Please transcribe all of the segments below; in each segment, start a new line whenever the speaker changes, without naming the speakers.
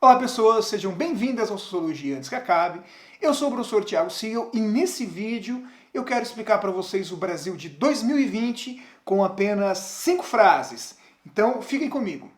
Olá pessoas, sejam bem-vindas ao Sociologia Antes que Acabe. Eu sou o professor Thiago Siegel e nesse vídeo eu quero explicar para vocês o Brasil de 2020 com apenas 5 frases. Então fiquem comigo.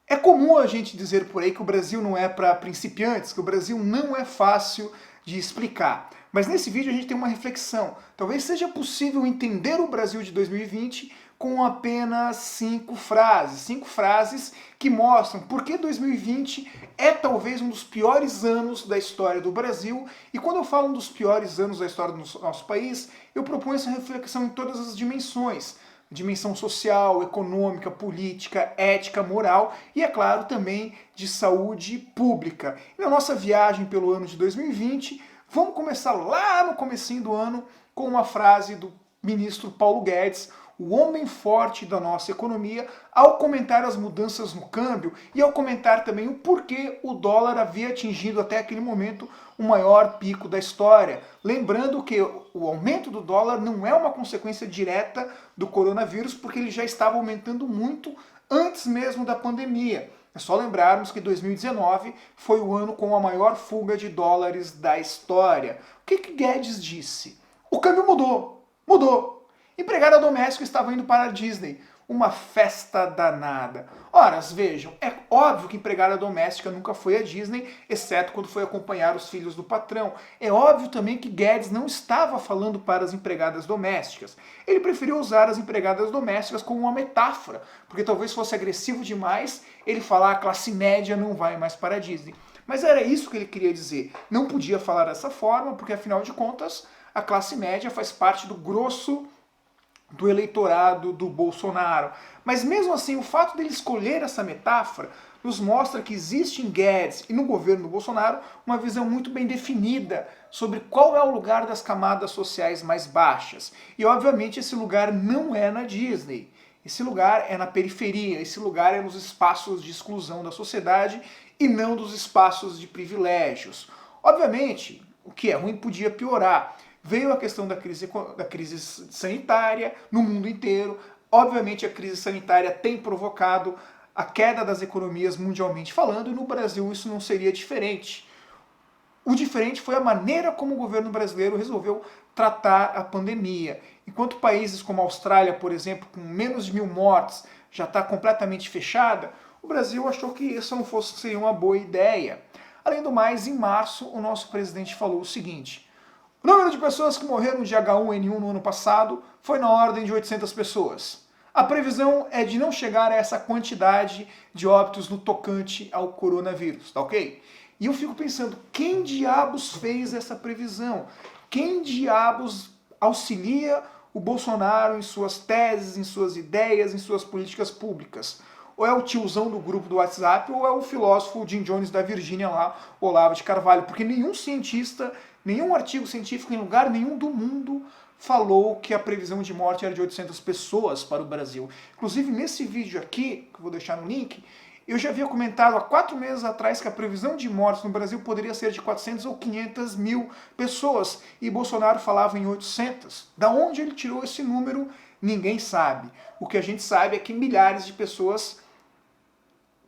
É comum a gente dizer por aí que o Brasil não é para principiantes, que o Brasil não é fácil de explicar. Mas nesse vídeo a gente tem uma reflexão. Talvez seja possível entender o Brasil de 2020 com apenas 5 frases. 5 frases que mostram por que 2020 é talvez um dos piores anos da história do Brasil. E quando eu falo um dos piores anos da história do nosso país, eu proponho essa reflexão em todas as dimensões. Dimensão social, econômica, política, ética, moral e, é claro, também de saúde pública. E na nossa viagem pelo ano de 2020, vamos começar lá no comecinho do ano com uma frase do ministro Paulo Guedes, o homem forte da nossa economia, ao comentar as mudanças no câmbio e ao comentar também o porquê o dólar havia atingido até aquele momento o maior pico da história. Lembrando que o aumento do dólar não é uma consequência direta do coronavírus, porque ele já estava aumentando muito antes mesmo da pandemia. É só lembrarmos que 2019 foi o ano com a maior fuga de dólares da história. O que Guedes disse? O câmbio mudou. Mudou. Empregada doméstica estava indo para a Disney. Uma festa danada. Ora, vejam, é óbvio que empregada doméstica nunca foi à Disney, exceto quando foi acompanhar os filhos do patrão. É óbvio também que Guedes não estava falando para as empregadas domésticas. Ele preferiu usar as empregadas domésticas como uma metáfora, porque talvez fosse agressivo demais ele falar a classe média não vai mais para a Disney. Mas era isso que ele queria dizer. Não podia falar dessa forma, porque afinal de contas, a classe média faz parte do grosso do eleitorado do Bolsonaro. Mas mesmo assim, o fato dele escolher essa metáfora nos mostra que existe em Guedes e no governo do Bolsonaro uma visão muito bem definida sobre qual é o lugar das camadas sociais mais baixas. E obviamente esse lugar não é na Disney. Esse lugar é na periferia, esse lugar é nos espaços de exclusão da sociedade e não dos espaços de privilégios. Obviamente, o que é ruim podia piorar. Veio a questão da crise sanitária no mundo inteiro. Obviamente a crise sanitária tem provocado a queda das economias mundialmente falando, e no Brasil isso não seria diferente. O diferente foi a maneira como o governo brasileiro resolveu tratar a pandemia. Enquanto países como a Austrália, por exemplo, com menos de 1.000 mortes, já está completamente fechada, o Brasil achou que isso não seria uma boa ideia. Além do mais, em março, o nosso presidente falou o seguinte: o número de pessoas que morreram de H1N1 no ano passado foi na ordem de 800 pessoas. A previsão é de não chegar a essa quantidade de óbitos no tocante ao coronavírus, tá ok? E eu fico pensando, quem diabos fez essa previsão? Quem diabos auxilia o Bolsonaro em suas teses, em suas ideias, em suas políticas públicas? Ou é o tiozão do grupo do WhatsApp, ou é o filósofo Jim Jones da Virgínia lá, Olavo de Carvalho, porque nenhum cientista, nenhum artigo científico em lugar nenhum do mundo falou que a previsão de morte era de 800 pessoas para o Brasil. Inclusive, nesse vídeo aqui, que eu vou deixar no link, eu já havia comentado há 4 meses atrás que a previsão de mortes no Brasil poderia ser de 400 ou 500 mil pessoas, e Bolsonaro falava em 800. Da onde ele tirou esse número, ninguém sabe. O que a gente sabe é que milhares de pessoas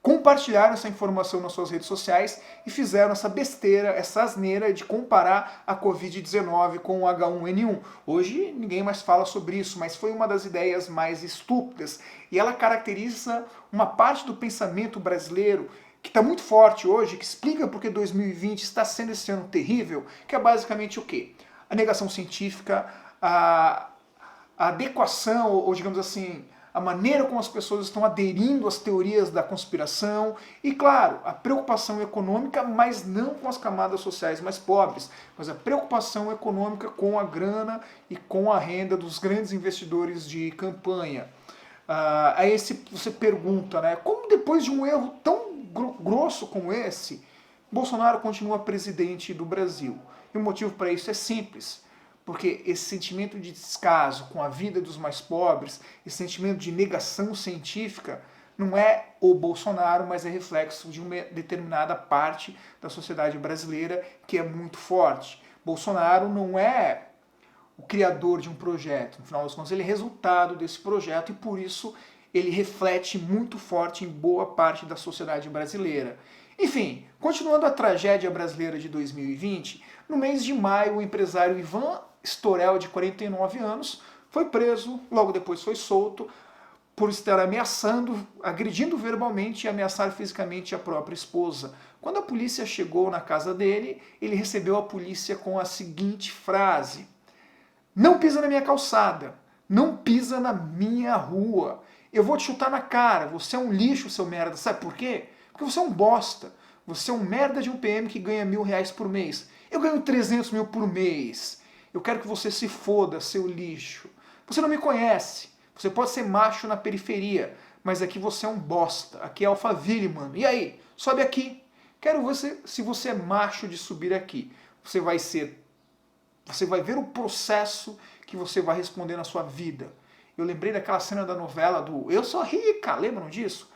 compartilharam essa informação nas suas redes sociais e fizeram essa besteira, essa asneira de comparar a Covid-19 com o H1N1. Hoje ninguém mais fala sobre isso, mas foi uma das ideias mais estúpidas. E ela caracteriza uma parte do pensamento brasileiro que está muito forte hoje, que explica porque 2020 está sendo esse ano terrível, que é basicamente o quê? A negação científica, a adequação, ou digamos assim, a maneira como as pessoas estão aderindo às teorias da conspiração e, claro, a preocupação econômica, mas não com as camadas sociais mais pobres, mas a preocupação econômica com a grana e com a renda dos grandes investidores de campanha. Aí você pergunta, né, como depois de um erro tão grosso como esse, Bolsonaro continua presidente do Brasil? E o motivo para isso é simples. Porque esse sentimento de descaso com a vida dos mais pobres, esse sentimento de negação científica, não é o Bolsonaro, mas é reflexo de uma determinada parte da sociedade brasileira que é muito forte. Bolsonaro não é o criador de um projeto, no final das contas ele é resultado desse projeto e por isso ele reflete muito forte em boa parte da sociedade brasileira. Enfim, continuando a tragédia brasileira de 2020, no mês de maio o empresário Ivan Storel, de 49 anos, foi preso, logo depois foi solto, por estar ameaçando, agredindo verbalmente e ameaçar fisicamente a própria esposa. Quando a polícia chegou na casa dele, ele recebeu a polícia com a seguinte frase: "Não pisa na minha calçada, não pisa na minha rua. Eu vou te chutar na cara, você é um lixo, seu merda." Sabe por quê? Porque você é um bosta. Você é um merda de um PM que ganha R$ 1.000 por mês. Eu ganho 300 mil por mês. Eu quero que você se foda, seu lixo. Você não me conhece. Você pode ser macho na periferia, mas aqui você é um bosta. Aqui é Alphaville, mano. E aí? Sobe aqui. Quero você, se você é macho de subir aqui. Você vai ver o processo que você vai responder na sua vida. Eu lembrei daquela cena da novela do Eu Sou Rica, lembram disso?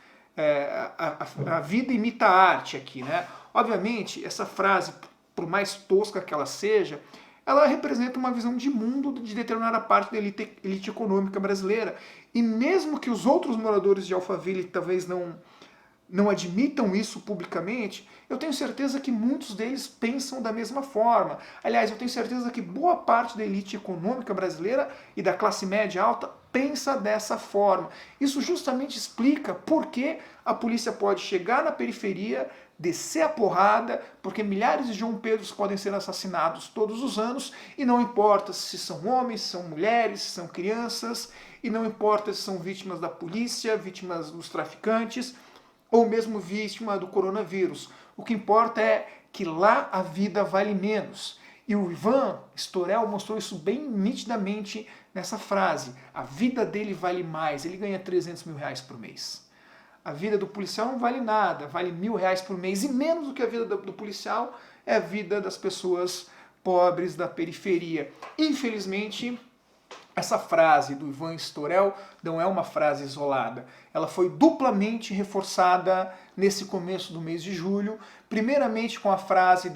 A vida imita a arte aqui, né? Obviamente, essa frase, por mais tosca que ela seja, ela representa uma visão de mundo de determinada parte da elite econômica brasileira. E mesmo que os outros moradores de Alphaville talvez não admitam isso publicamente, eu tenho certeza que muitos deles pensam da mesma forma. Aliás, eu tenho certeza que boa parte da elite econômica brasileira e da classe média alta pensa dessa forma. Isso justamente explica por que a polícia pode chegar na periferia, descer a porrada, porque milhares de João Pedros podem ser assassinados todos os anos, e não importa se são homens, se são mulheres, se são crianças, e não importa se são vítimas da polícia, vítimas dos traficantes, ou mesmo vítima do coronavírus. O que importa é que lá a vida vale menos. E o Ivan Storel mostrou isso bem nitidamente nessa frase. A vida dele vale mais, ele ganha 300 mil reais por mês. A vida do policial não vale nada, vale R$ 1.000 por mês. E menos do que a vida do policial é a vida das pessoas pobres da periferia. Infelizmente, essa frase do Ivan Storel não é uma frase isolada. Ela foi duplamente reforçada nesse começo do mês de julho. Primeiramente com a frase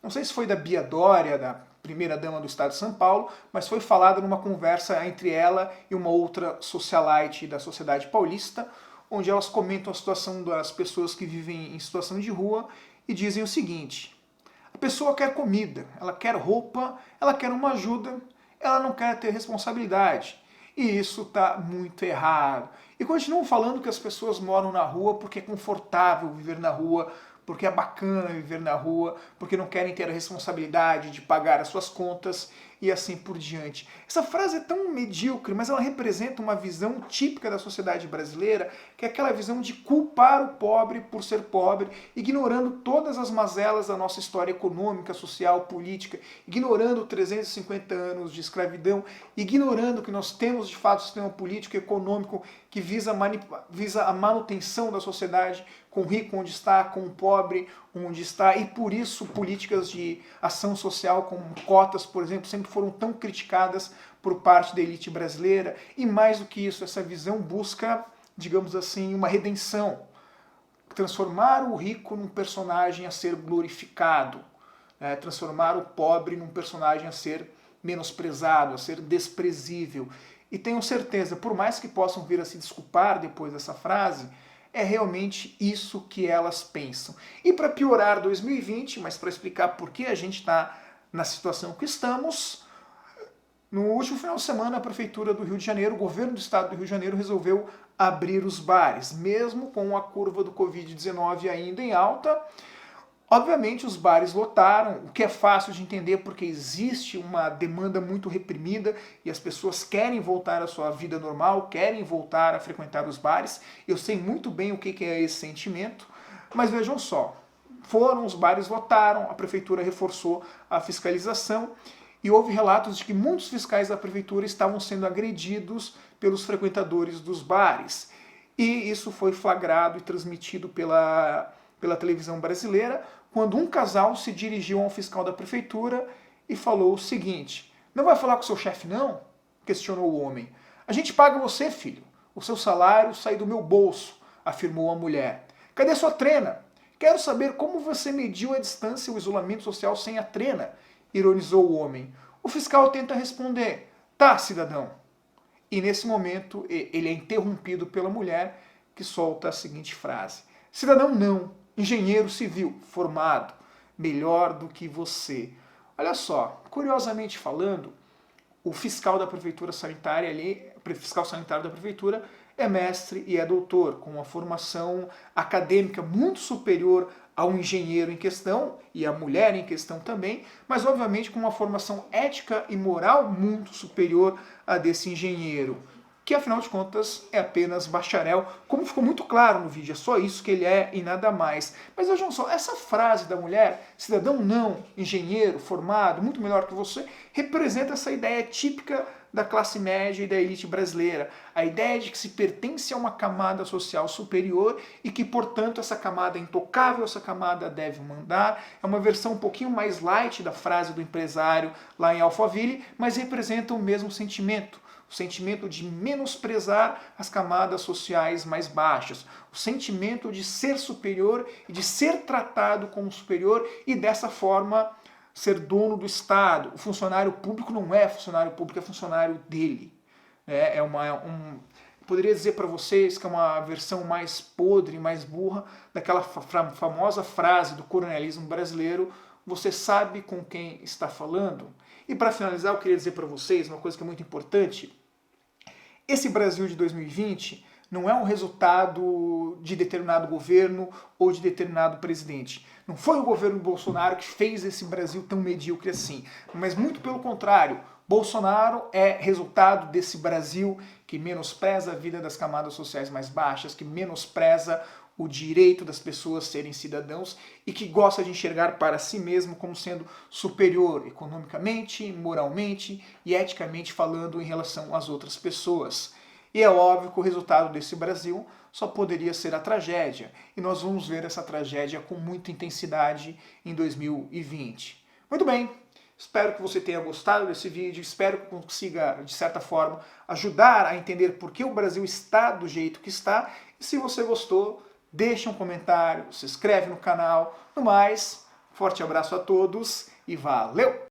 não sei se foi da Bia Dória, da primeira-dama do estado de São Paulo, mas foi falada numa conversa entre ela e uma outra socialite da sociedade paulista, onde elas comentam a situação das pessoas que vivem em situação de rua e dizem o seguinte: a pessoa quer comida, ela quer roupa, ela quer uma ajuda, ela não quer ter responsabilidade. E isso está muito errado. E continuam falando que as pessoas moram na rua porque é confortável viver na rua, porque é bacana viver na rua, porque não querem ter a responsabilidade de pagar as suas contas e assim por diante. Essa frase é tão medíocre, mas ela representa uma visão típica da sociedade brasileira, que é aquela visão de culpar o pobre por ser pobre, ignorando todas as mazelas da nossa história econômica, social, política, ignorando 350 anos de escravidão, ignorando que nós temos de fato um sistema político e econômico que visa a manutenção da sociedade, com o rico onde está, com o pobre onde está, e por isso políticas de ação social como cotas, por exemplo, sempre foram tão criticadas por parte da elite brasileira. E mais do que isso, essa visão busca, digamos assim, uma redenção, transformar o rico num personagem a ser glorificado, né? Transformar o pobre num personagem a ser menosprezado, a ser desprezível. E tenho certeza, por mais que possam vir a se desculpar depois dessa frase, é realmente isso que elas pensam. E para piorar 2020, mas para explicar por que a gente está na situação que estamos, no último final de semana, a Prefeitura do Rio de Janeiro, o governo do estado do Rio de Janeiro, resolveu abrir os bares, mesmo com a curva do Covid-19 ainda em alta. Obviamente os bares lotaram, o que é fácil de entender porque existe uma demanda muito reprimida e as pessoas querem voltar à sua vida normal, querem voltar a frequentar os bares. Eu sei muito bem o que é esse sentimento, mas vejam só, os bares lotaram, a prefeitura reforçou a fiscalização e houve relatos de que muitos fiscais da prefeitura estavam sendo agredidos pelos frequentadores dos bares. E isso foi flagrado e transmitido pela televisão brasileira, quando um casal se dirigiu a um fiscal da prefeitura e falou o seguinte: "Não vai falar com o seu chefe não?" questionou o homem. "A gente paga você, filho. O seu salário sai do meu bolso", afirmou a mulher. "Cadê sua trena? Quero saber como você mediu a distância e o isolamento social sem a trena, ironizou o homem. O fiscal tenta responder, tá, cidadão. E nesse momento ele é interrompido pela mulher, que solta a seguinte frase. Cidadão não, engenheiro civil, formado, melhor do que você. Olha só, curiosamente falando, o fiscal da prefeitura sanitária ali, fiscal sanitário da prefeitura, é mestre e é doutor, com uma formação acadêmica muito superior ao engenheiro em questão e à mulher em questão também, mas obviamente com uma formação ética e moral muito superior à desse engenheiro, que afinal de contas é apenas bacharel, como ficou muito claro no vídeo, é só isso que ele é e nada mais. Mas vejam só, essa frase da mulher, cidadão não, engenheiro, formado, muito melhor que você, representa essa ideia típica da classe média e da elite brasileira. A ideia de que se pertence a uma camada social superior e que, portanto, essa camada é intocável, essa camada deve mandar. É uma versão um pouquinho mais light da frase do empresário lá em Alphaville, mas representa o mesmo sentimento. O sentimento de menosprezar as camadas sociais mais baixas, o sentimento de ser superior e de ser tratado como superior e dessa forma ser dono do Estado. O funcionário público não é funcionário público, é funcionário dele. Poderia dizer para vocês que é uma versão mais podre, mais burra daquela famosa frase do coronelismo brasileiro, você sabe com quem está falando? E para finalizar, eu queria dizer para vocês uma coisa que é muito importante. Esse Brasil de 2020 não é um resultado de determinado governo ou de determinado presidente. Não foi o governo Bolsonaro que fez esse Brasil tão medíocre assim, mas muito pelo contrário. Bolsonaro é resultado desse Brasil que menospreza a vida das camadas sociais mais baixas, que menospreza o direito das pessoas serem cidadãos e que gosta de enxergar para si mesmo como sendo superior economicamente, moralmente e eticamente falando em relação às outras pessoas. E é óbvio que o resultado desse Brasil só poderia ser a tragédia, e nós vamos ver essa tragédia com muita intensidade em 2020. Muito bem, espero que você tenha gostado desse vídeo, espero que consiga, de certa forma, ajudar a entender por que o Brasil está do jeito que está, e se você gostou, deixa um comentário, se inscreve no canal. No mais, forte abraço a todos e valeu!